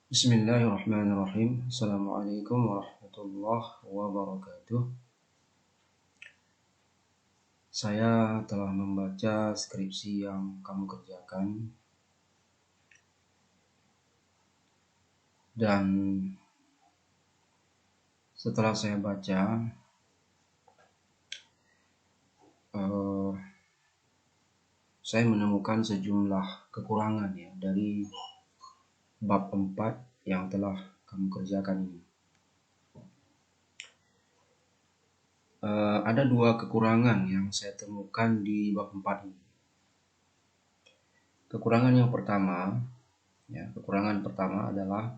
Bismillahirrahmanirrahim. Assalamualaikum warahmatullahi wabarakatuh. Saya telah membaca skripsi yang kamu kerjakan dan setelah saya baca saya menemukan sejumlah kekurangan ya dari bab 4 yang telah kamu kerjakan ini. Ada dua kekurangan yang saya temukan di bab 4 ini. Kekurangan pertama adalah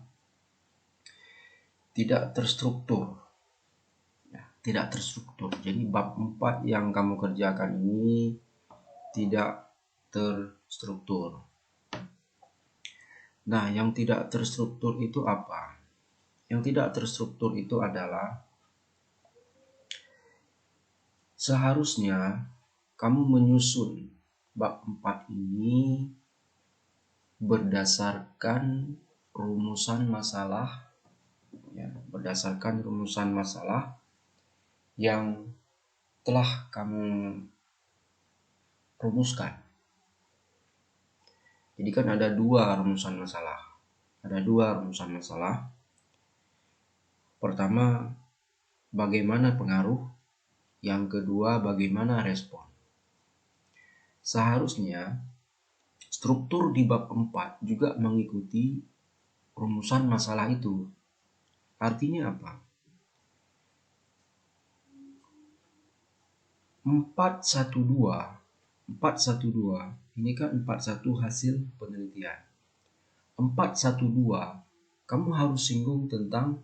tidak terstruktur. Tidak terstruktur. Jadi bab 4 yang kamu kerjakan ini tidak terstruktur. Nah, yang tidak terstruktur itu apa? Yang tidak terstruktur itu adalah seharusnya kamu menyusun bab 4 ini berdasarkan rumusan masalah yang telah kamu rumuskan. Jadi kan ada dua rumusan masalah. Pertama, bagaimana pengaruh. Yang kedua, bagaimana respon. Seharusnya struktur di bab 4 juga mengikuti rumusan masalah itu. Artinya apa? 412 ini kan 41 hasil penelitian. 412 kamu harus singgung tentang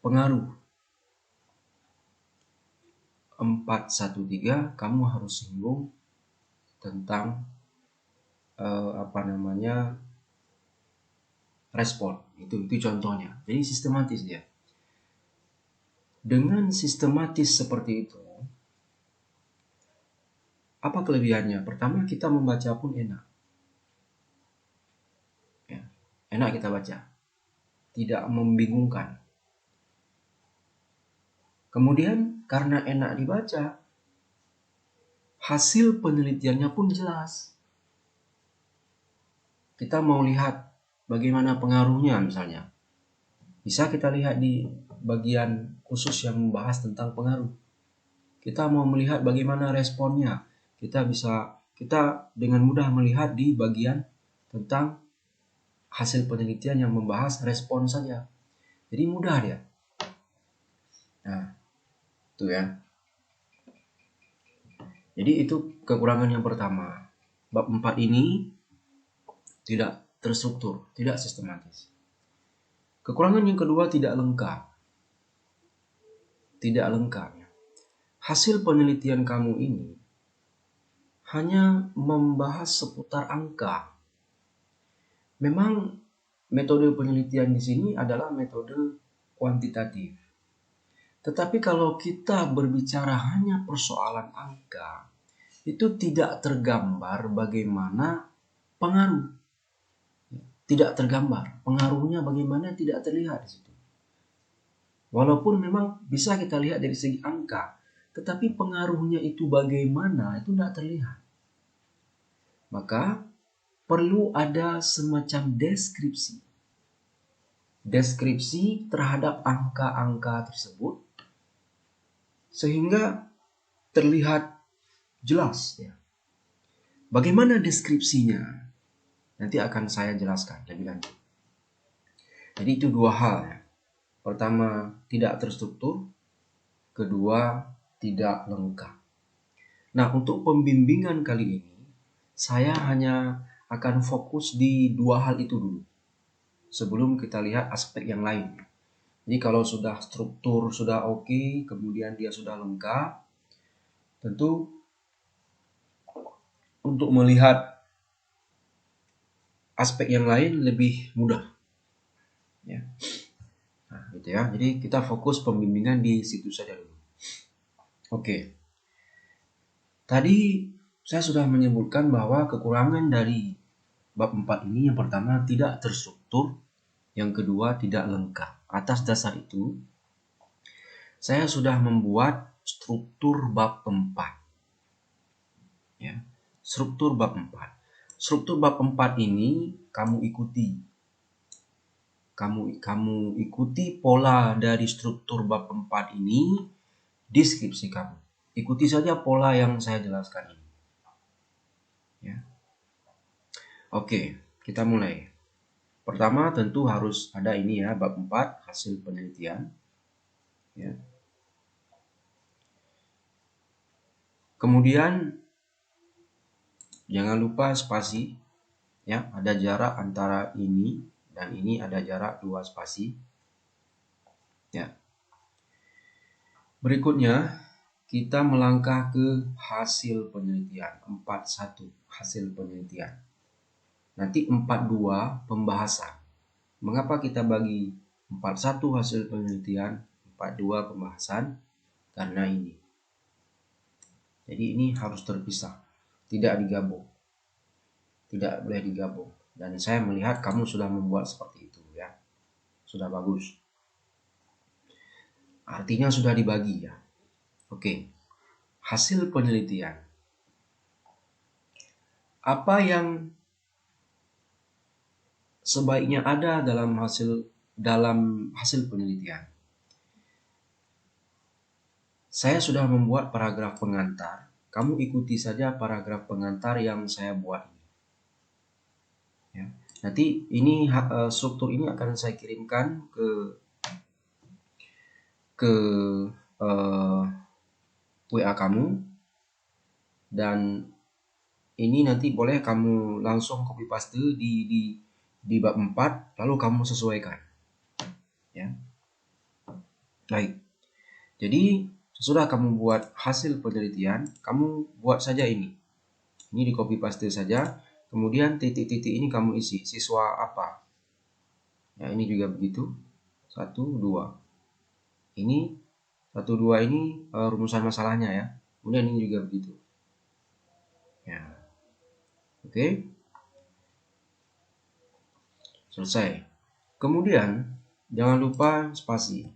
pengaruh. 413 kamu harus singgung tentang respon. Itu contohnya. Jadi sistematis dia. Dengan sistematis seperti itu, apa kelebihannya? Pertama, kita membaca pun enak. Enak kita baca. Tidak membingungkan. Kemudian, karena enak dibaca, hasil penelitiannya pun jelas. Kita mau lihat bagaimana pengaruhnya misalnya. Bisa kita lihat di bagian khusus yang membahas tentang pengaruh. Kita mau melihat bagaimana responnya. Kita dengan mudah melihat di bagian tentang hasil penelitian yang membahas respon saja. Jadi mudah dia. Nah, itu ya. Jadi itu kekurangan yang pertama. Bab 4 ini tidak terstruktur, tidak sistematis. Kekurangan yang kedua, tidak lengkap. Hasil penelitian kamu ini hanya membahas seputar angka. Memang metode penelitian di sini adalah metode kuantitatif. Tetapi kalau kita berbicara hanya persoalan angka, itu tidak tergambar bagaimana pengaruh. Tidak tergambar. Pengaruhnya bagaimana tidak terlihat di situ. Walaupun memang bisa kita lihat dari segi angka, tetapi pengaruhnya itu bagaimana itu tidak terlihat. Maka perlu ada semacam deskripsi terhadap angka-angka tersebut sehingga terlihat jelas ya. Bagaimana deskripsinya? Nanti akan saya jelaskan lebih lanjut. Jadi itu dua hal ya. Pertama, tidak terstruktur. Kedua, tidak lengkap. Nah, untuk pembimbingan kali ini, saya hanya akan fokus di dua hal itu dulu. Sebelum kita lihat aspek yang lain. Jadi kalau sudah struktur, sudah oke, kemudian dia sudah lengkap, tentu untuk melihat aspek yang lain lebih mudah. Ya. Nah, gitu ya. Jadi kita fokus pembimbingan di situ saja dulu. Oke. Tadi saya sudah menyebutkan bahwa kekurangan dari bab 4 ini yang pertama tidak terstruktur, yang kedua tidak lengkap. Atas dasar itu, saya sudah membuat struktur bab 4. Ya, struktur bab 4. Struktur bab 4 ini kamu ikuti. Kamu ikuti pola dari struktur bab 4 ini di skripsi kamu. Ikuti saja pola yang saya jelaskan ini. Ya. Oke, kita mulai. Pertama tentu harus ada ini ya, bab 4 hasil penelitian. Ya. Kemudian jangan lupa spasi. Ya, ada jarak antara ini dan ini, ada jarak 2 spasi. Ya. Berikutnya kita melangkah ke hasil penelitian 41 hasil penelitian. Nanti 42 pembahasan. Mengapa kita bagi 41 hasil penelitian, 42 pembahasan? Karena ini. Jadi ini harus terpisah, tidak digabung. Tidak boleh digabung. Dan saya melihat kamu sudah membuat seperti itu ya. Sudah bagus. Artinya sudah dibagi ya. Oke. Hasil penelitian. Apa yang sebaiknya ada dalam hasil penelitian? Saya sudah membuat paragraf pengantar. Kamu ikuti saja paragraf pengantar yang saya buat ini. Ya. Nanti ini struktur ini akan saya kirimkan ke WA kamu, dan ini nanti boleh kamu langsung copy paste di bab 4 lalu kamu sesuaikan. Ya. Baik. Jadi sesudah kamu buat hasil penelitian, kamu buat saja ini. Ini di copy paste saja. Kemudian titik-titik ini kamu isi. Siswa apa? Ya, ini juga begitu. 1, 2. Ini 1, 2 ini rumusan masalahnya ya. Kemudian ini juga begitu. Ya. Oke. Selesai. Kemudian jangan lupa spasi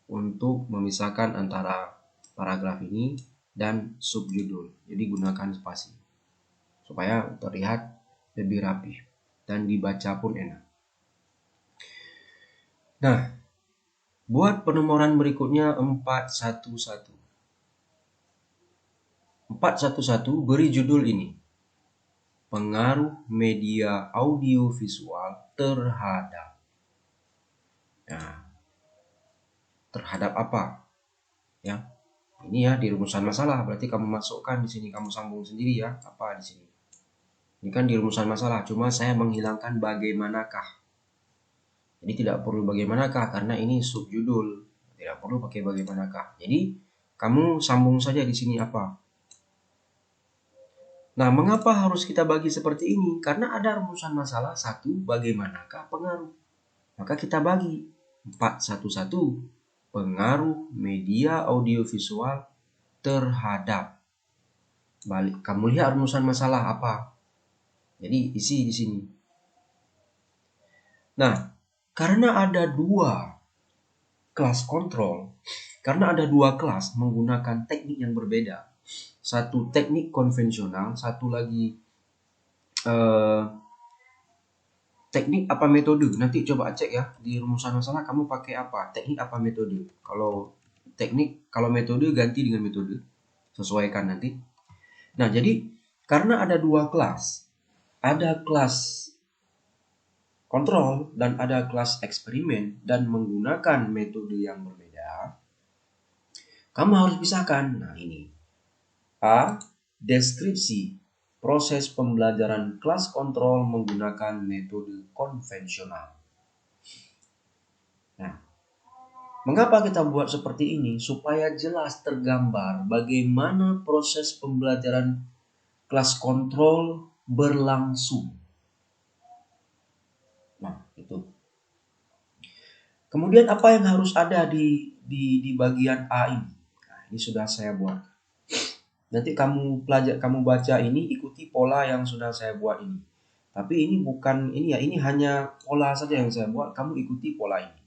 untuk memisahkan antara paragraf ini dan subjudul. Jadi gunakan spasi supaya terlihat lebih rapi dan dibaca pun enak. Nah, buat penomoran berikutnya 411. 411 beri judul ini. Pengaruh media audiovisual terhadap. Nah, terhadap apa? Ya. Ini ya di rumusan masalah, berarti kamu masukkan di sini, kamu sambung sendiri ya, apa di sini. Ini kan di rumusan masalah, cuma saya menghilangkan bagaimanakah. Jadi tidak perlu bagaimanakah karena ini subjudul. Tidak perlu pakai bagaimanakah. Jadi kamu sambung saja di sini apa. Nah, mengapa harus kita bagi seperti ini? Karena ada rumusan masalah 1, bagaimanakah pengaruh. Maka kita bagi 411 pengaruh media audiovisual terhadap. Balik, kamu lihat rumusan masalah apa. Jadi isi di sini. Nah, karena ada 2 kelas kontrol, karena ada 2 kelas menggunakan teknik yang berbeda. Satu teknik konvensional, satu lagi teknik apa metode. Nanti coba cek ya di rumusan masalah kamu pakai apa, teknik apa metode. Kalau metode ganti dengan metode, sesuaikan nanti. Nah, jadi karena ada 2 kelas, ada kelas kontrol dan ada kelas eksperimen dan menggunakan metode yang berbeda, kamu harus pisahkan. Nah, ini A. Deskripsi proses pembelajaran kelas kontrol menggunakan metode konvensional. Nah, mengapa kita buat seperti ini? Supaya jelas tergambar bagaimana proses pembelajaran kelas kontrol berlangsung. Nah, itu. Kemudian apa yang harus ada di bagian A ini? Nah, ini sudah saya buat. Nanti kamu baca ini, ikuti pola yang sudah saya buat ini. Tapi ini bukan ini ya, ini hanya pola saja yang saya buat, kamu ikuti pola ini.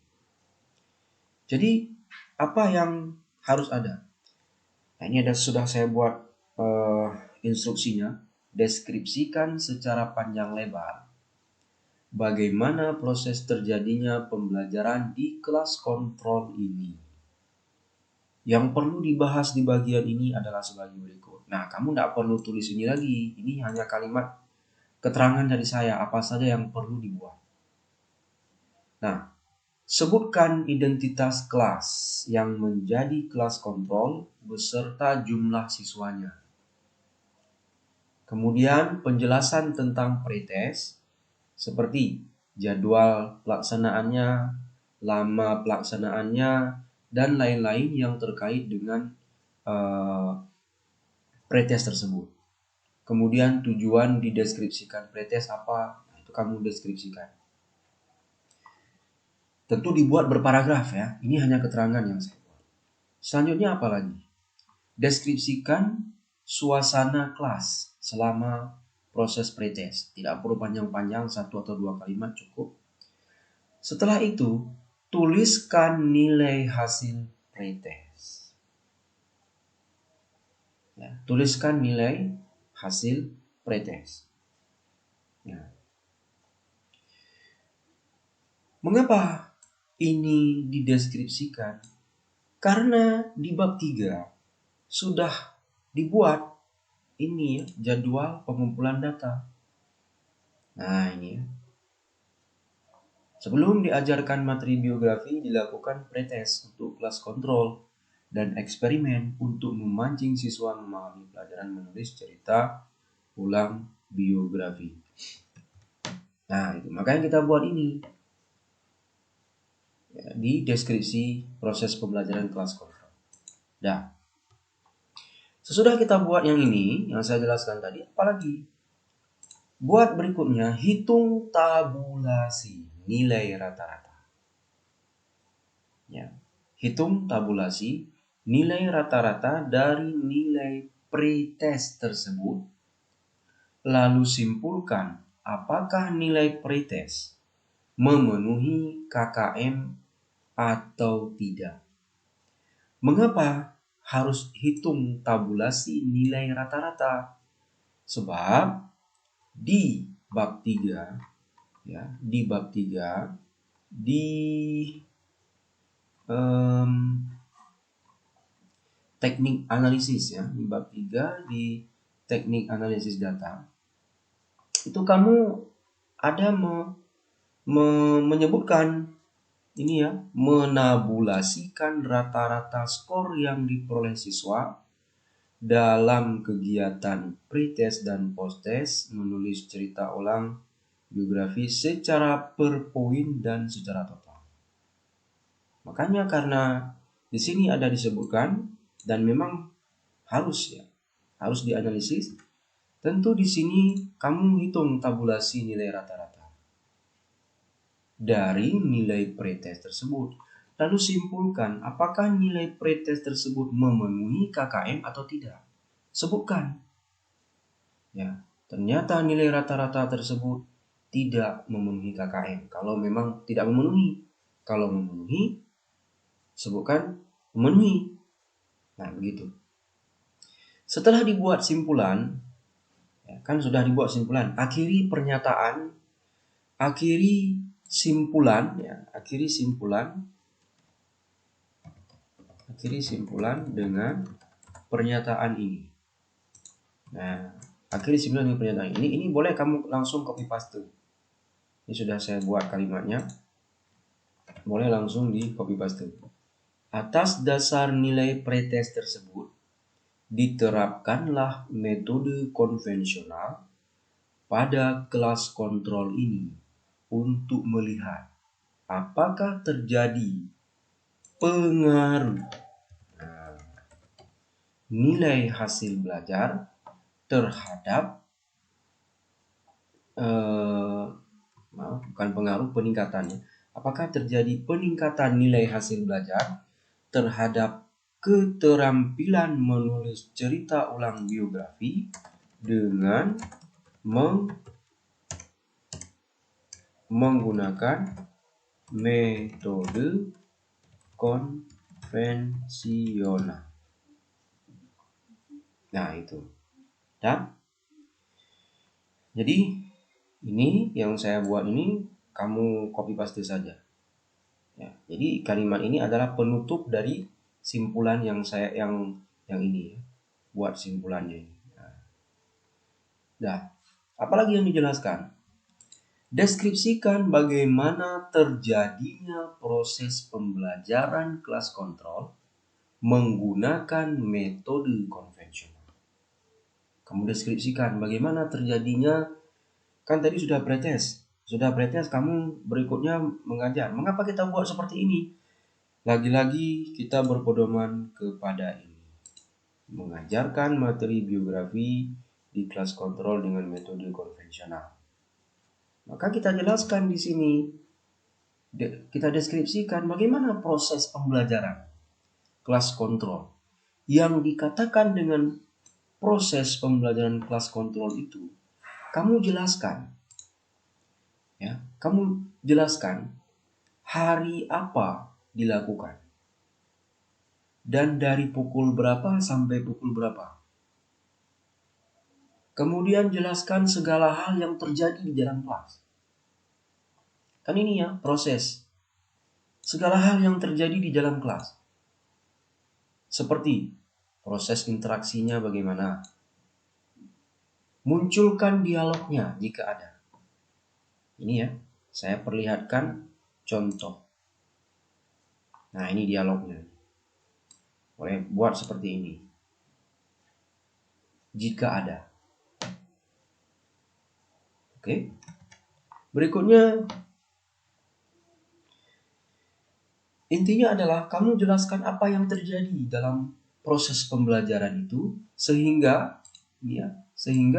Jadi apa yang harus ada? Nah, ini sudah saya buat instruksinya. Deskripsikan secara panjang lebar bagaimana proses terjadinya pembelajaran di kelas kontrol ini. Yang perlu dibahas di bagian ini adalah sebagai berikut. Nah, kamu tidak perlu tulis ini lagi. Ini hanya kalimat keterangan dari saya, apa saja yang perlu dibuat. Nah, sebutkan identitas kelas yang menjadi kelas kontrol beserta jumlah siswanya. Kemudian penjelasan tentang pretest seperti jadwal pelaksanaannya, lama pelaksanaannya, dan lain-lain yang terkait dengan pretest tersebut. Kemudian tujuan dideskripsikan pretest apa, itu kamu deskripsikan. Tentu dibuat berparagraf ya, ini hanya keterangan yang saya buat. Selanjutnya apa lagi? Deskripsikan suasana kelas selama proses pretest. Tidak perlu panjang-panjang, 1 atau 2 kalimat cukup. Setelah itu, tuliskan nilai hasil pretest. Ya, tuliskan nilai hasil pretest. Ya. Mengapa ini dideskripsikan? Karena di bab 3 sudah dibuat ini ya, jadwal pengumpulan data. Nah, ini ya. Sebelum diajarkan materi biografi, dilakukan pretest untuk kelas kontrol dan eksperimen untuk memancing siswa memahami pelajaran menulis cerita ulang biografi. Nah, itu makanya kita buat ini ya, di deskripsi proses pembelajaran kelas kontrol. Nah, sesudah kita buat yang ini, yang saya jelaskan tadi, apalagi? Buat berikutnya, hitung tabulasi nilai rata-rata. Ya, hitung tabulasi nilai rata-rata dari nilai pretest tersebut, lalu simpulkan apakah nilai pretest memenuhi KKM atau tidak. Mengapa harus hitung tabulasi nilai rata-rata? Sebab di bab 3 ya, di bab 3 di teknik analisis ya, di bab 3 di teknik analisis data itu kamu ada menyebutkan ini ya, menabulasikan rata-rata skor yang diperoleh siswa dalam kegiatan pretest dan posttest menulis cerita ulang biografi secara per poin dan secara total. Makanya karena di sini ada disebutkan dan memang harus ya, harus dianalisis. Tentu di sini kamu hitung tabulasi nilai rata-rata dari nilai pretest tersebut. Lalu simpulkan apakah nilai pretest tersebut memenuhi KKM atau tidak. Sebutkan. Ya, ternyata nilai rata-rata tersebut tidak memenuhi KKM. Kalau memang tidak memenuhi, kalau memenuhi, sebutkan memenuhi. Nah, begitu. Setelah dibuat simpulan, ya, kan sudah dibuat simpulan, akhiri simpulan dengan pernyataan ini. Nah, akhiri simpulan dengan pernyataan ini boleh kamu langsung copy paste. Ini sudah saya buat kalimatnya. Boleh langsung di copy paste. Atas dasar nilai pretest tersebut, diterapkanlah metode konvensional pada kelas kontrol ini untuk melihat apakah terjadi pengaruh nilai hasil belajar terhadap peningkatannya. Apakah terjadi peningkatan nilai hasil belajar terhadap keterampilan menulis cerita ulang biografi dengan menggunakan metode konvensional. Nah, itu. Dan jadi ini yang saya buat ini kamu copy paste saja. Ya, jadi kalimat ini adalah penutup dari simpulan yang ini ya. Buat simpulannya ini. Nah, apalagi yang dijelaskan? Deskripsikan bagaimana terjadinya proses pembelajaran kelas kontrol menggunakan metode konvensional. Kamu deskripsikan bagaimana terjadinya, kan tadi sudah pretest. Sudah pretest, kamu berikutnya mengajar. Mengapa kita buat seperti ini? Lagi-lagi kita berpedoman kepada ini. Mengajarkan materi biografi di kelas kontrol dengan metode konvensional. Maka kita jelaskan di sini, kita deskripsikan bagaimana proses pembelajaran kelas kontrol. Yang dikatakan dengan proses pembelajaran kelas kontrol itu, kamu jelaskan. Ya, kamu jelaskan hari apa dilakukan. Dan dari pukul berapa sampai pukul berapa. Kemudian jelaskan segala hal yang terjadi di dalam kelas. Kan ini ya proses. Segala hal yang terjadi di dalam kelas. Seperti proses interaksinya bagaimana. Munculkan dialognya jika ada. Ini ya, saya perlihatkan contoh. Nah, ini dialognya. Boleh buat seperti ini. Jika ada. Oke. Berikutnya, intinya adalah kamu jelaskan apa yang terjadi dalam proses pembelajaran itu sehingga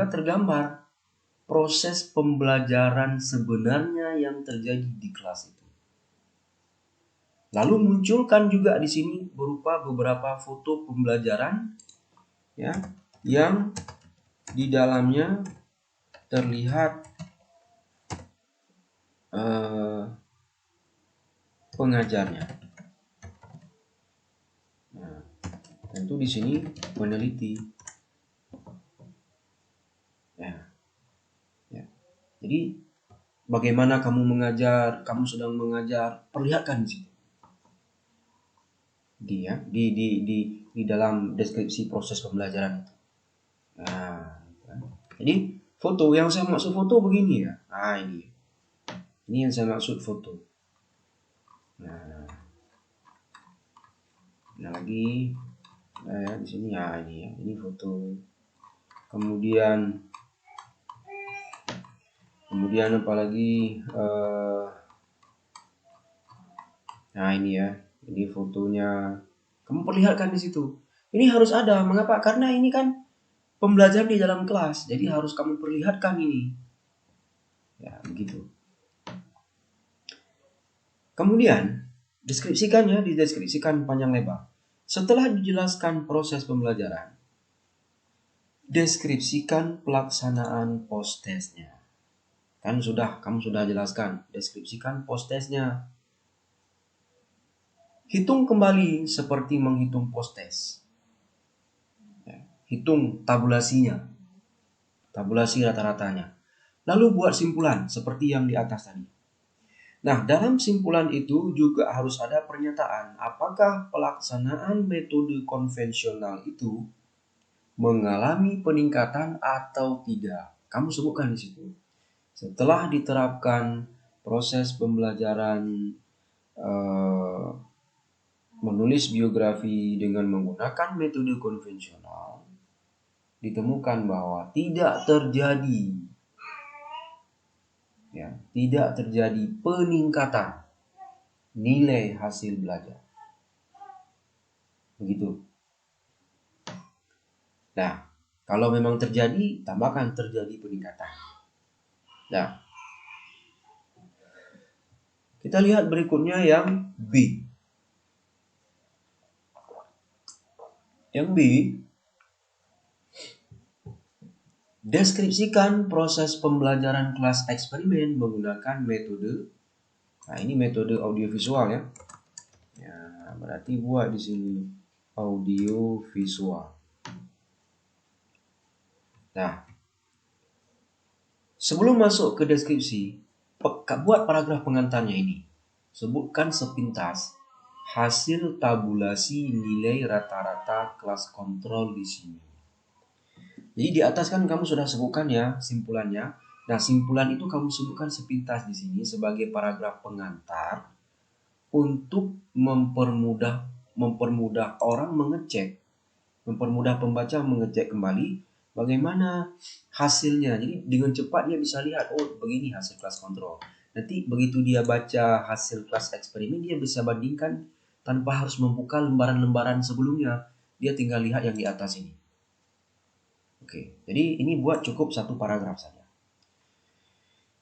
tergambar proses pembelajaran sebenarnya yang terjadi di kelas itu. Lalu munculkan juga di sini berupa beberapa foto pembelajaran ya yang di dalamnya terlihat pengajarnya. Nah, tentu di sini peneliti. Ya. Jadi bagaimana kamu mengajar, kamu sedang mengajar, perlihatkan di situ. Di dalam deskripsi proses pembelajaran itu. Nah, jadi foto yang saya maksud foto begini ya. Nah, ini yang saya maksud foto. Nah lagi di sini ya ini foto. Kemudian apalagi nah ini ya, ini fotonya. Kamu perlihatkan di situ. Ini harus ada. Mengapa? Karena ini kan pembelajaran di dalam kelas, jadi harus kamu perlihatkan ini. Ya, begitu. Kemudian dideskripsikan panjang lebar. Setelah dijelaskan proses pembelajaran, deskripsikan pelaksanaan post-testnya. Kamu sudah jelaskan, deskripsikan post-testnya. Hitung kembali seperti menghitung post-test. Hitung tabulasinya, tabulasi rata-ratanya. Lalu buat simpulan seperti yang di atas tadi. Nah, dalam simpulan itu juga harus ada pernyataan apakah pelaksanaan metode konvensional itu mengalami peningkatan atau tidak. Kamu sebutkan di situ. Setelah diterapkan proses pembelajaran menulis biografi dengan menggunakan metode konvensional, ditemukan bahwa tidak terjadi peningkatan nilai hasil belajar. Begitu. Nah, kalau memang terjadi, tambahkan terjadi peningkatan. Nah, kita lihat berikutnya yang B. Yang B, Deskripsikan proses pembelajaran kelas eksperimen menggunakan metode. Nah, ini metode audiovisual ya. Ya, berarti buat di sini audiovisual. Nah, sebelum masuk ke deskripsi, buat paragraf pengantarnya ini. Sebutkan sepintas hasil tabulasi nilai rata-rata kelas kontrol di sini. Jadi di atas kan kamu sudah sebutkan ya simpulannya. Nah, simpulan itu kamu sebutkan sepintas di sini sebagai paragraf pengantar untuk mempermudah orang mengecek, mempermudah pembaca mengecek kembali bagaimana hasilnya. Jadi dengan cepat dia bisa lihat, oh begini hasil kelas kontrol. Nanti begitu dia baca hasil kelas eksperimen, dia bisa bandingkan tanpa harus membuka lembaran-lembaran sebelumnya. Dia tinggal lihat yang di atas ini. Oke, jadi ini buat cukup satu paragraf saja.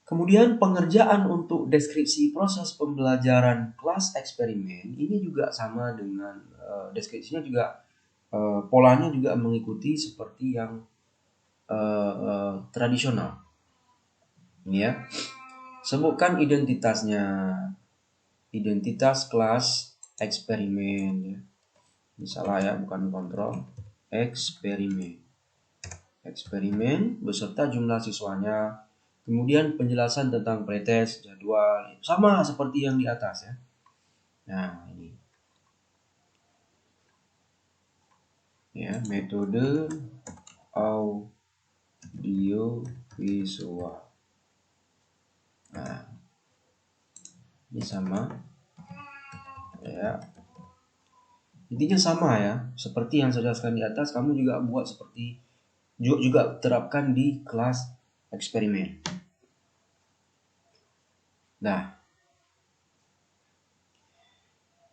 Kemudian pengerjaan untuk deskripsi proses pembelajaran kelas eksperimen ini juga sama dengan deskripsinya juga polanya juga mengikuti seperti yang tradisional. Ini ya. Sebutkan identitasnya. Identitas kelas eksperimen ya. Misalnya ya, bukan kontrol. Eksperimen beserta jumlah siswanya, kemudian penjelasan tentang pretest, jadwal, sama seperti yang di atas ya. Nah ini ya, metode audiovisual. Nah ini sama ya, intinya sama ya, seperti yang saya jelaskan di atas. Kamu juga buat seperti juga terapkan di kelas eksperimen. Nah,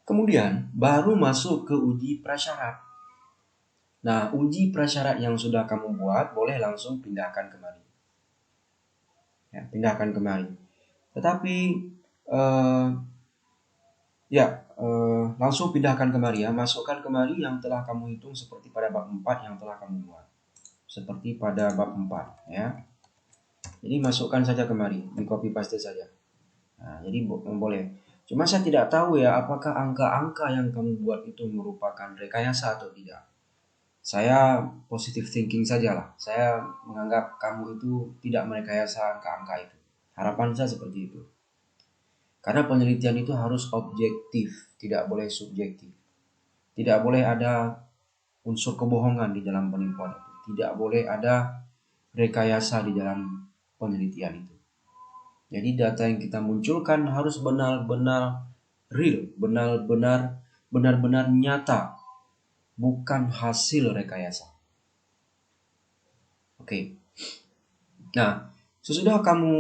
kemudian baru masuk ke uji prasyarat. Nah, uji prasyarat yang sudah kamu buat boleh langsung pindahkan kemari. Ya, pindahkan kemari. Tetapi langsung pindahkan kemari ya. Masukkan kemari yang telah kamu hitung seperti pada bab 4 yang telah kamu buat. Seperti pada bab 4 ya. Jadi masukkan saja kemari, di copy paste saja. Nah, jadi boleh. Cuma saya tidak tahu ya apakah angka-angka yang kamu buat itu merupakan rekayasa atau tidak. Saya positive thinking saja lah. Saya menganggap kamu itu tidak merekayasa angka-angka itu. Harapan saya seperti itu. Karena penelitian itu harus objektif, tidak boleh subjektif. Tidak boleh ada unsur kebohongan di dalam penipuan itu. Tidak boleh ada rekayasa di dalam penelitian itu. Jadi data yang kita munculkan harus benar-benar real, benar-benar nyata, bukan hasil rekayasa. Oke. Nah, sesudah kamu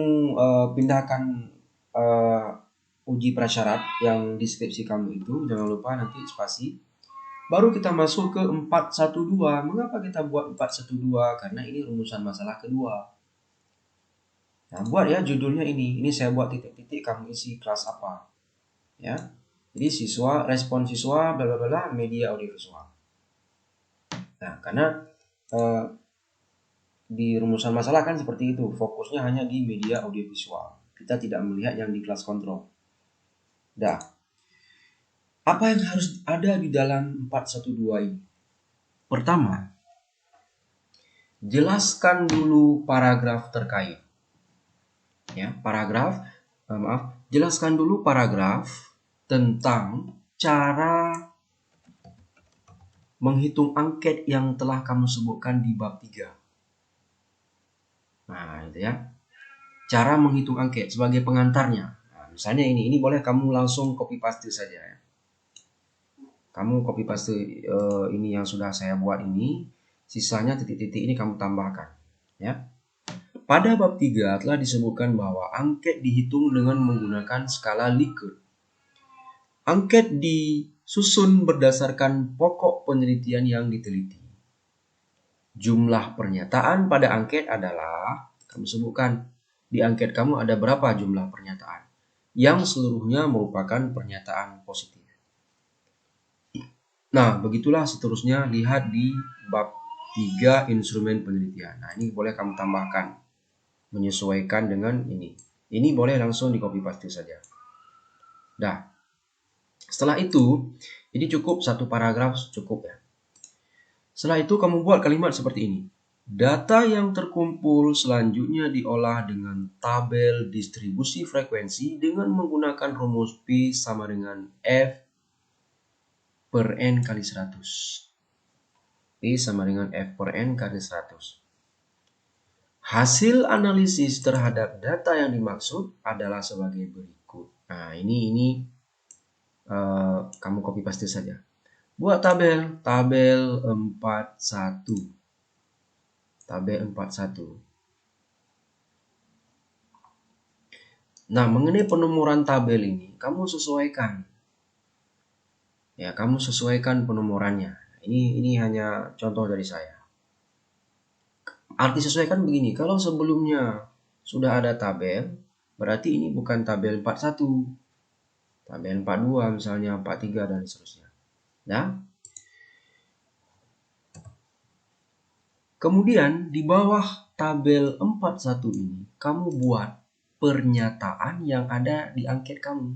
pindahkan uji prasyarat yang deskripsi kamu itu, jangan lupa nanti spasi. Baru kita masuk ke 412. Mengapa kita buat 412? Karena ini rumusan masalah kedua. Nah, buat ya judulnya ini. Ini saya buat titik-titik, kamu isi kelas apa. Ya. Jadi siswa, respon siswa, bla bla bla, media audiovisual. Nah, karena di rumusan masalah kan seperti itu. Fokusnya hanya di media audiovisual. Kita tidak melihat yang di kelas kontrol. Nah, apa yang harus ada di dalam 412 ini? Pertama, jelaskan dulu paragraf terkait. Ya, jelaskan dulu paragraf tentang cara menghitung angket yang telah kamu sebutkan di bab 3. Nah, itu ya. Cara menghitung angket sebagai pengantarnya. Nah, misalnya ini boleh kamu langsung copy paste saja ya. Kamu copy paste ini yang sudah saya buat ini, sisanya titik-titik ini kamu tambahkan ya. Pada bab 3 telah disebutkan bahwa angket dihitung dengan menggunakan skala Likert. Angket disusun berdasarkan pokok penelitian yang diteliti. Jumlah pernyataan pada angket adalah, kamu sebutkan, di angket kamu ada berapa jumlah pernyataan, yang seluruhnya merupakan pernyataan positif. Nah, begitulah seterusnya, lihat di bab 3 instrumen penelitian. Nah, ini boleh kamu tambahkan, menyesuaikan dengan ini. Ini boleh langsung di copy paste saja. Dah. Setelah itu, ini cukup satu paragraf cukup ya. Setelah itu kamu buat kalimat seperti ini. Data yang terkumpul selanjutnya diolah dengan tabel distribusi frekuensi dengan menggunakan rumus P sama dengan F per N kali 100. P sama dengan F per N kali 100. Hasil analisis terhadap data yang dimaksud adalah sebagai berikut. Nah, ini kamu copy paste saja. Buat tabel 41. Tabel 41. Nah, mengenai penomoran tabel ini, kamu sesuaikan. Ya, kamu sesuaikan penomorannya. Ini hanya contoh dari saya. Arti sesuaikan begini, kalau sebelumnya sudah ada tabel, berarti ini bukan tabel 41. Tabel 42 misalnya, 43 dan seterusnya. Nah, kemudian di bawah tabel 41 ini, kamu buat pernyataan yang ada di angket kamu.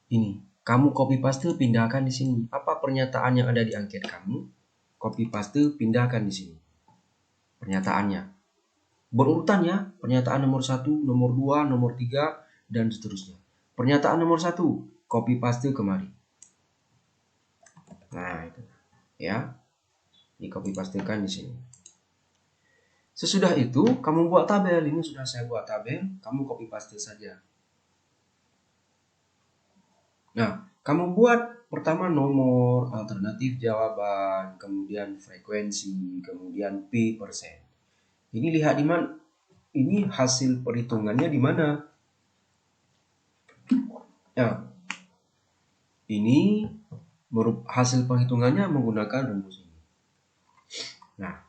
Ini, kamu copy paste pindahkan di sini. Apa pernyataan yang ada di angket kamu? Copy paste pindahkan di sini. Pernyataannya. Berurutan ya, pernyataan nomor 1, nomor 2, nomor 3 dan seterusnya. Pernyataan nomor 1, copy paste kemari. Nah, itu. Ya. Di copy pastekan di sini. Sesudah itu, kamu buat tabel. Ini sudah saya buat tabel, kamu copy paste saja. Nah, kamu buat pertama nomor, alternatif jawaban, kemudian frekuensi, kemudian P persen. Ini lihat di mana? Ini hasil perhitungannya di mana? Nah, ini hasil perhitungannya menggunakan rumus ini. Nah,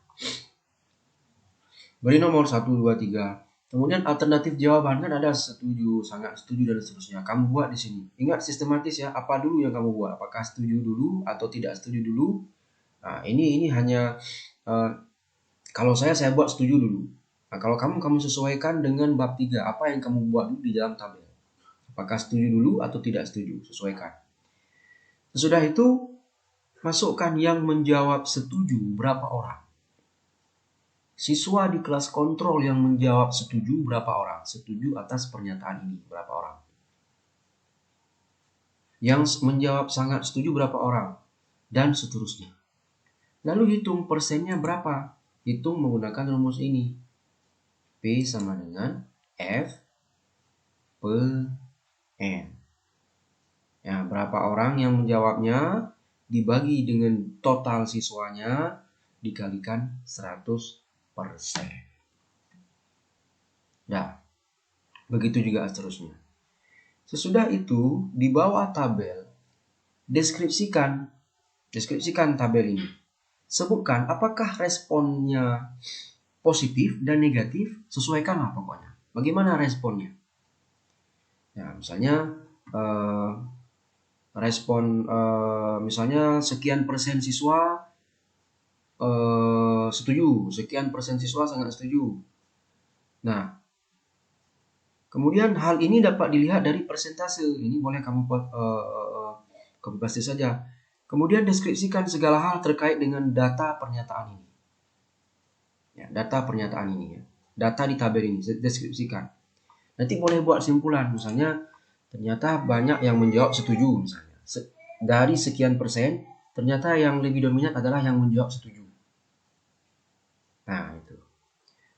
beri nomor 1, 2, 3. Kemudian alternatif jawaban kan ada setuju, sangat setuju dan seterusnya. Kamu buat di sini. Ingat sistematis ya. Apa dulu yang kamu buat? Apakah setuju dulu atau tidak setuju dulu? Nah, ini hanya kalau saya buat setuju dulu. Nah, kalau kamu sesuaikan dengan bab 3. Apa yang kamu buat dulu di dalam tabel? Apakah setuju dulu atau tidak setuju? Sesuaikan. Sesudah itu masukkan yang menjawab setuju berapa orang. Siswa di kelas kontrol yang menjawab setuju berapa orang? Setuju atas pernyataan ini berapa orang? Yang menjawab sangat setuju berapa orang? Dan seterusnya. Lalu hitung persennya berapa? Hitung menggunakan rumus ini. P sama dengan F per N. Ya, berapa orang yang menjawabnya dibagi dengan total siswanya dikalikan 100%. Nah, begitu juga seterusnya. Sesudah itu, di bawah tabel, deskripsikan tabel ini. Sebutkan apakah responnya positif dan negatif, sesuaikanlah pokoknya. Bagaimana responnya? Ya, misalnya respon misalnya sekian persen siswa setuju, sekian persen siswa sangat setuju. Nah, kemudian hal ini dapat dilihat dari persentase. Ini boleh kamu buat copy paste saja. Kemudian deskripsikan segala hal terkait dengan data pernyataan ini. Ya, data pernyataan ini ya. Data di tabel ini deskripsikan. Nanti boleh buat simpulan, misalnya ternyata banyak yang menjawab setuju misalnya. Dari sekian persen, ternyata yang lebih dominan adalah yang menjawab setuju. Nah, itu.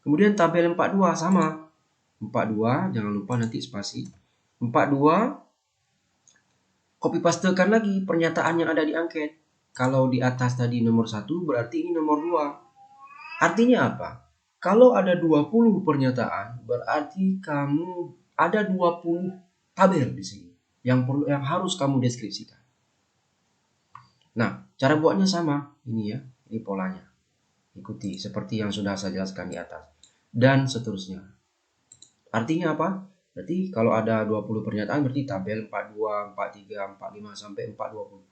Kemudian tabel 42 sama. 42, jangan lupa nanti spasi. 42, copy pastekan lagi pernyataan yang ada di angket. Kalau di atas tadi nomor 1, berarti ini nomor 2. Artinya apa? Kalau ada 20 pernyataan, berarti kamu ada 20 tabel di sini yang harus kamu deskripsikan. Nah, cara buatnya sama. Ini ya, ini polanya. Ikuti seperti yang sudah saya jelaskan di atas. Dan seterusnya. Artinya apa? Berarti kalau ada 20 pernyataan berarti tabel 42, 43, 45 sampai 420.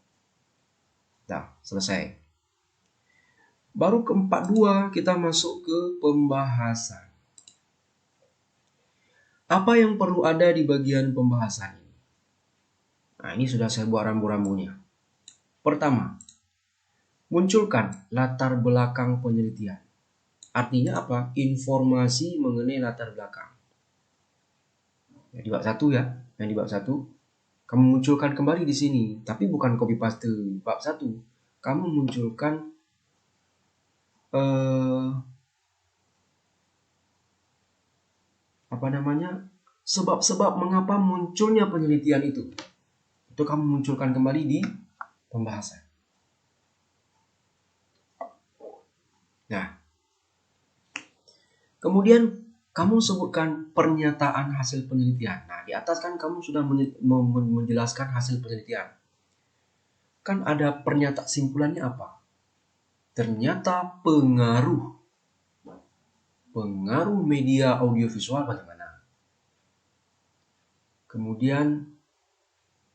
Nah, selesai. Baru ke 42 kita masuk ke pembahasan. Apa yang perlu ada di bagian pembahasan ini? Nah, ini sudah saya buat rambu-rambunya. Pertama, munculkan latar belakang penelitian. Artinya apa? Informasi mengenai latar belakang. Ya, di bab 1 ya, yang di bab 1 kamu munculkan kembali di sini, tapi bukan copy paste bab 1. Kamu munculkan sebab-sebab mengapa munculnya penelitian itu. Itu kamu munculkan kembali di pembahasan. Nah, kemudian kamu sebutkan pernyataan hasil penelitian. Nah, di atas kan kamu sudah menjelaskan hasil penelitian. Kan ada pernyataan simpulannya apa? Ternyata pengaruh media audiovisual bagaimana? Kemudian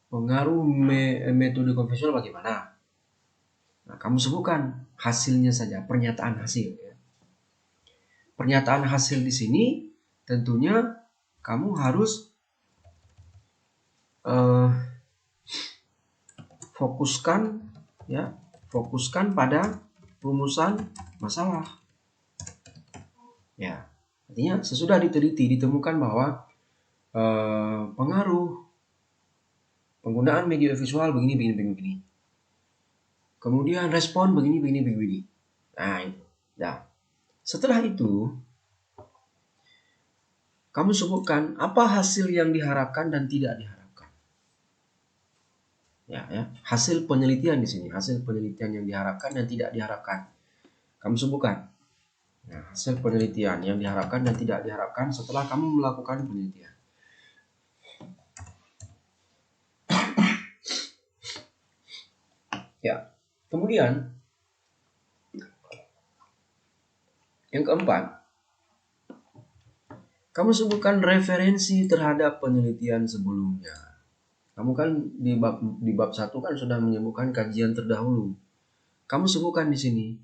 pengaruh metode konvensional bagaimana? Nah, kamu sebutkan hasilnya saja, pernyataan hasil. Ya. Pernyataan hasil di sini tentunya kamu harus fokuskan pada rumusan masalah. Ya, artinya sesudah diteliti ditemukan bahwa pengaruh penggunaan media visual begini. Kemudian respon begini. Nah, itu. Nah, setelah itu kamu sebutkan apa hasil yang diharapkan dan tidak diharapkan. Ya, hasil penelitian di sini, hasil penelitian yang diharapkan dan tidak diharapkan. Kamu sebutkan. Nah, hasil penelitian yang diharapkan dan tidak diharapkan setelah kamu melakukan penelitian. Ya, kemudian yang keempat, kamu sebutkan referensi terhadap penelitian sebelumnya. Kamu kan di bab 1 kan sudah menyebutkan kajian terdahulu. Kamu sebutkan di sini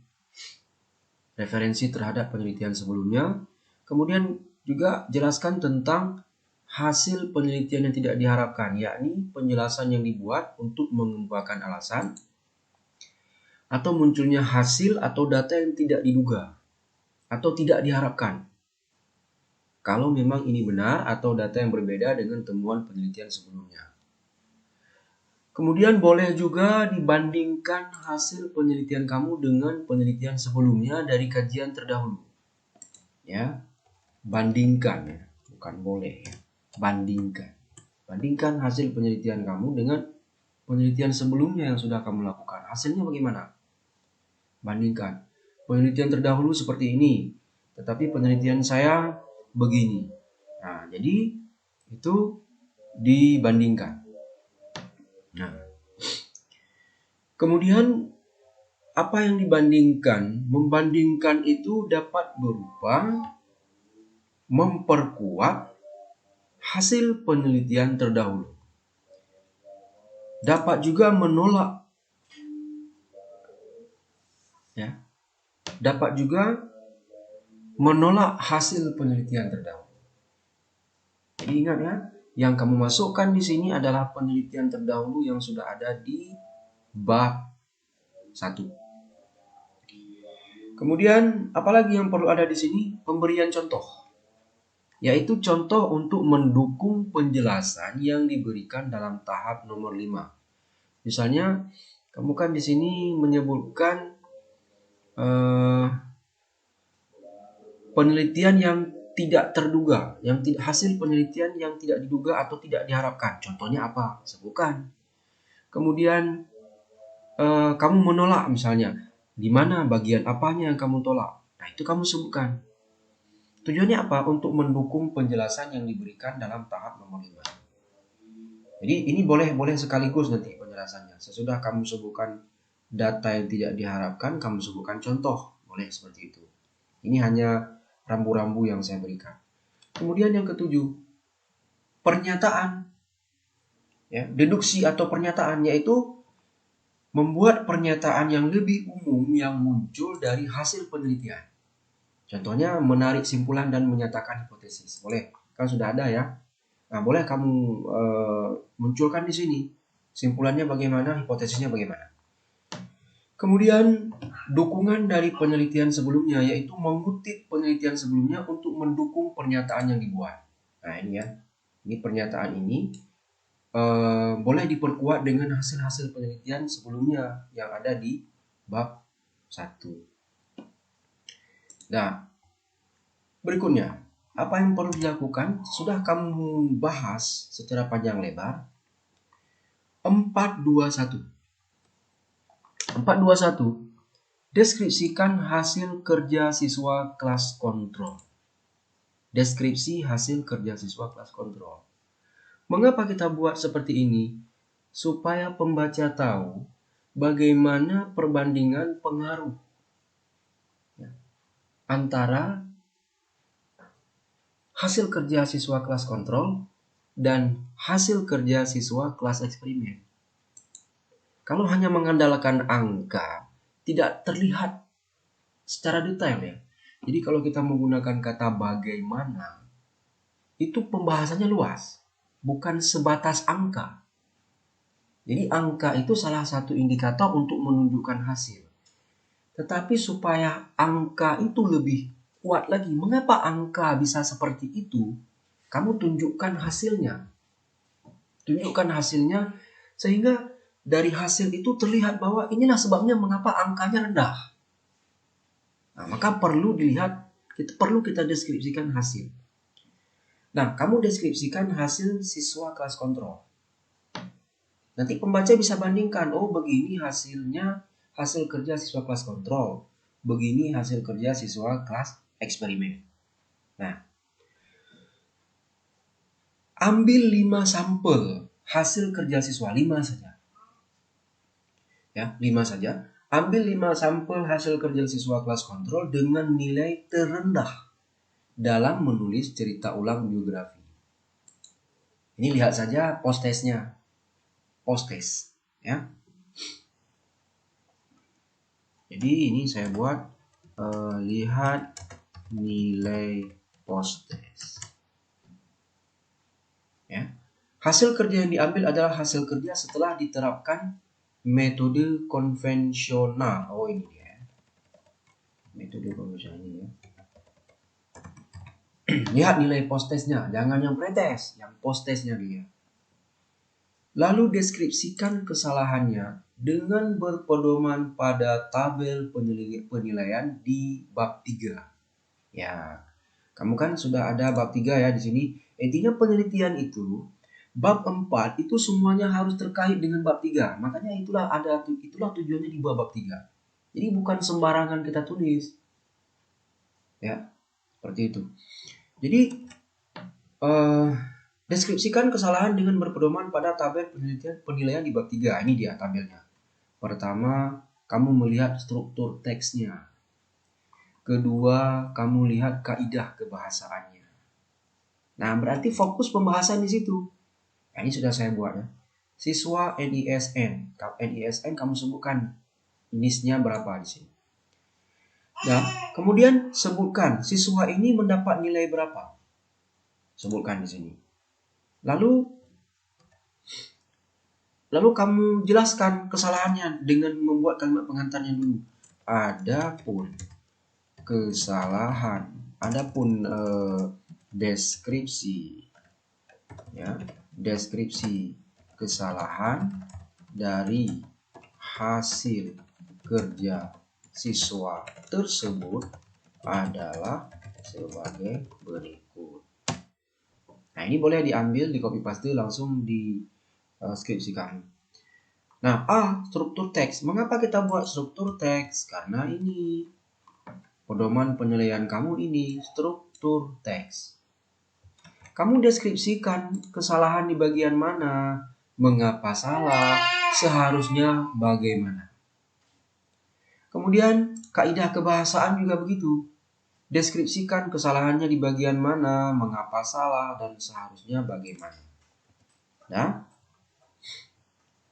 referensi terhadap penelitian sebelumnya. Kemudian juga jelaskan tentang hasil penelitian yang tidak diharapkan, yakni penjelasan yang dibuat untuk mengembangkan alasan atau munculnya hasil atau data yang tidak diduga atau tidak diharapkan. Kalau memang ini benar atau data yang berbeda dengan temuan penelitian sebelumnya. Kemudian boleh juga dibandingkan hasil penelitian kamu dengan penelitian sebelumnya dari kajian terdahulu. Ya, bandingkan ya, bukan boleh ya. Bandingkan. Bandingkan hasil penelitian kamu dengan penelitian sebelumnya yang sudah kamu lakukan. Hasilnya bagaimana? Bandingkan. Penelitian terdahulu seperti ini, tetapi penelitian saya begini. Nah, jadi itu dibandingkan. Nah, kemudian apa yang dibandingkan? Membandingkan itu dapat berupa memperkuat hasil penelitian terdahulu. Dapat juga menolak. Ya. Dapat juga menolak hasil penelitian terdahulu. Jadi ingat ya, yang kamu masukkan di sini adalah penelitian terdahulu yang sudah ada di bab 1. Kemudian apalagi yang perlu ada di sini? Pemberian contoh. Yaitu contoh untuk mendukung penjelasan yang diberikan dalam tahap nomor 5. Misalnya, kamu kan di sini menyebutkan penelitian yang tidak terduga, hasil penelitian yang tidak diduga atau tidak diharapkan. Contohnya apa? Sebutkan. Kemudian kamu menolak misalnya, di mana bagian apanya yang kamu tolak? Nah, itu kamu sebutkan. Tujuannya apa? Untuk mendukung penjelasan yang diberikan dalam tahap nomor 5. Jadi ini boleh sekaligus nanti penjelasannya. Sesudah kamu sebutkan data yang tidak diharapkan, kamu sebutkan contoh. Boleh seperti itu. Ini hanya rambu-rambu yang saya berikan. Kemudian yang ketujuh, pernyataan. Ya, deduksi atau pernyataan, yaitu membuat pernyataan yang lebih umum yang muncul dari hasil penelitian. Contohnya menarik simpulan dan menyatakan hipotesis. Boleh, kan sudah ada ya. Nah, boleh kamu munculkan di sini. Simpulannya bagaimana, hipotesisnya bagaimana. Kemudian dukungan dari penelitian sebelumnya, yaitu mengutip penelitian sebelumnya untuk mendukung pernyataan yang dibuat. Nah ini ya, ini pernyataan ini boleh diperkuat dengan hasil-hasil penelitian sebelumnya yang ada di bab 1. Nah, berikutnya, apa yang perlu dilakukan? Sudah kamu bahas secara panjang lebar. 421. 421. Deskripsikan hasil kerja siswa kelas kontrol. Deskripsi hasil kerja siswa kelas kontrol. Mengapa kita buat seperti ini? Supaya pembaca tahu bagaimana perbandingan pengaruh antara hasil kerja siswa kelas kontrol dan hasil kerja siswa kelas eksperimen. Kalau hanya mengandalkan angka, tidak terlihat secara detail ya. Jadi kalau kita menggunakan kata bagaimana, itu pembahasannya luas, bukan sebatas angka. Jadi angka itu salah satu indikator untuk menunjukkan hasil. Tetapi supaya angka itu lebih kuat lagi, mengapa angka bisa seperti itu? Kamu tunjukkan hasilnya. Tunjukkan hasilnya sehingga dari hasil itu terlihat bahwa inilah sebabnya mengapa angkanya rendah. Nah, maka perlu dilihat, perlu kita deskripsikan hasil. Nah, kamu deskripsikan hasil siswa kelas kontrol. Nanti pembaca bisa bandingkan, oh begini hasilnya hasil kerja siswa kelas kontrol. Begini hasil kerja siswa kelas eksperimen. Nah, ambil 5 sampel hasil kerja siswa, 5 saja. Ya, 5 saja. Ambil 5 sampel hasil kerja siswa kelas kontrol dengan nilai terendah dalam menulis cerita ulang biografi. Ini lihat saja post-testnya. Post-test, ya. Jadi ini saya buat lihat nilai post-test. Ya. Hasil kerja yang diambil adalah hasil kerja setelah diterapkan metode konvensional. Oh ini dia. Metode konvensional ini ya. Lihat nilai post-testnya, jangan yang pretest, yang post-testnya dia. Lalu deskripsikan kesalahannya dengan berpedoman pada tabel penilaian di bab 3. Ya, kamu kan sudah ada bab 3 ya di sini. Intinya penelitian itu bab 4 itu semuanya harus terkait dengan bab 3. Makanya itulah tujuannya di bab 3. Jadi bukan sembarangan kita tulis. Ya, seperti itu. Jadi deskripsikan kesalahan dengan berpedoman pada tabel penilaian di bab 3. Ini dia tabelnya. Pertama, kamu melihat struktur teksnya. Kedua, kamu lihat kaidah kebahasaannya. Nah, berarti fokus pembahasan di situ. Nah, ini sudah saya buat ya. Siswa NISN. NISN kamu sebutkan NIS-nya berapa di sini. Nah, kemudian sebutkan siswa ini mendapat nilai berapa. Sebutkan di sini. Lalu kamu jelaskan kesalahannya dengan membuat kalimat pengantarnya dulu. Adapun kesalahan, deskripsi, ya, deskripsi kesalahan dari hasil kerja siswa tersebut adalah sebagai berikut. Nah, ini boleh diambil, di copy paste, langsung deskripsikan. Nah, struktur teks. Mengapa kita buat struktur teks? Karena ini pedoman penilaian kamu ini struktur teks. Kamu deskripsikan kesalahan di bagian mana, mengapa salah, seharusnya bagaimana. Kemudian kaidah kebahasaan juga begitu. Deskripsikan kesalahannya di bagian mana, mengapa salah, dan seharusnya bagaimana. Nah,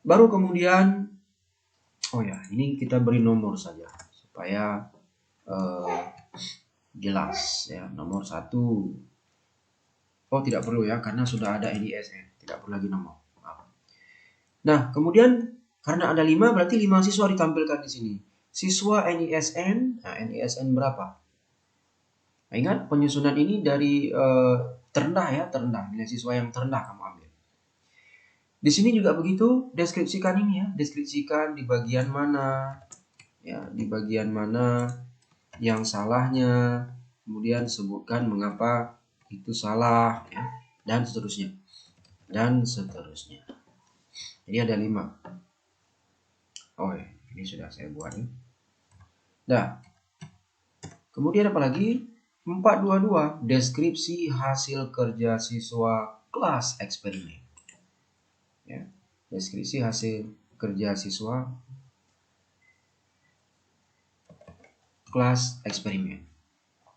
baru kemudian Oh ya, ini kita beri nomor saja supaya jelas ya. Nomor 1. Oh, tidak perlu ya, karena sudah ada NISN, tidak perlu lagi nomor. Nah, kemudian karena ada 5, berarti 5 siswa ditampilkan di sini. Siswa NISN, nah NISN berapa? Nah, ingat penyusunan ini dari terendah ya, terendah. Nilai siswa yang terendah kamu ambil. Di sini juga begitu, deskripsikan ini ya, deskripsikan di bagian mana, ya, di bagian mana yang salahnya, kemudian sebutkan mengapa itu salah, ya, dan seterusnya, dan seterusnya. Jadi ada 5. Oh, ini sudah saya buat nih. Nah, kemudian apa lagi? 422, deskripsi hasil kerja siswa kelas eksperimen. Ya, deskripsi hasil kerja siswa kelas eksperimen.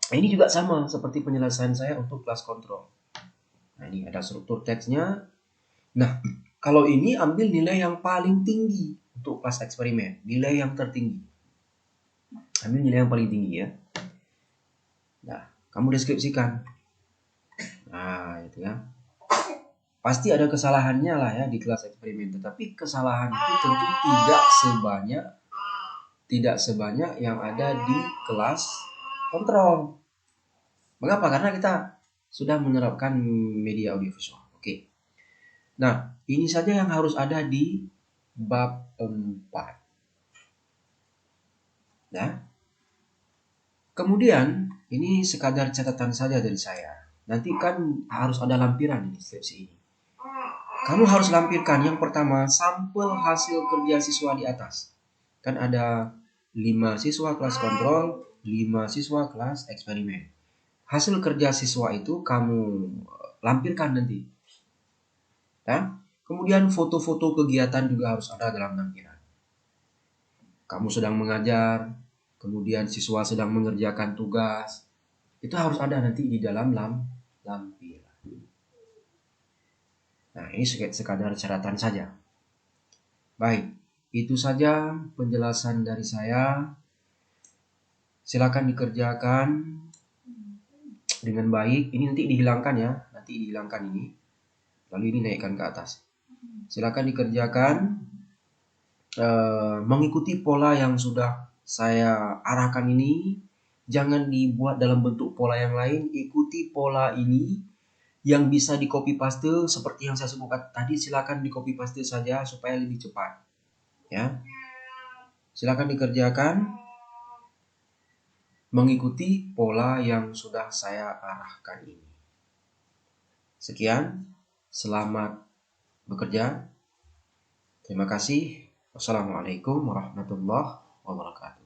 Nah, ini juga sama seperti penjelasan saya untuk kelas kontrol. Nah, ini ada struktur teksnya. Nah, kalau ini ambil nilai yang paling tinggi untuk kelas eksperimen, nilai yang tertinggi. Ambil nilai yang paling tinggi ya. Nah, kamu deskripsikan. Nah, itu ya. Pasti ada kesalahannya lah ya di kelas eksperimen, tetapi kesalahan itu tentu tidak sebanyak yang ada di kelas kontrol. Mengapa? Karena kita sudah menerapkan media audiovisual. Oke. Nah, ini saja yang harus ada di bab 4. Nah, kemudian ini sekadar catatan saja dari saya. Nanti kan harus ada lampiran di skripsi ini. Kamu harus lampirkan yang pertama sampel hasil kerja siswa di atas. Kan ada 5 siswa kelas kontrol, 5 siswa kelas eksperimen. Hasil kerja siswa itu kamu lampirkan nanti. Dan kemudian foto-foto kegiatan juga harus ada dalam lampiran. Kamu sedang mengajar, kemudian siswa sedang mengerjakan tugas. Itu harus ada nanti di dalam lampiran. Nah, ini sekadar catatan saja. Baik, itu saja penjelasan dari saya. Silakan dikerjakan dengan baik. Ini nanti dihilangkan ya, nanti dihilangkan ini. Lalu ini naikkan ke atas. Silakan dikerjakan mengikuti pola yang sudah saya arahkan ini. Jangan dibuat dalam bentuk pola yang lain. Ikuti pola ini. Yang bisa di copy paste seperti yang saya sebutkan tadi, silakan di copy paste saja supaya lebih cepat. Ya, silakan dikerjakan mengikuti pola yang sudah saya arahkan ini. Sekian, selamat bekerja. Terima kasih. Wassalamualaikum warahmatullahi wabarakatuh.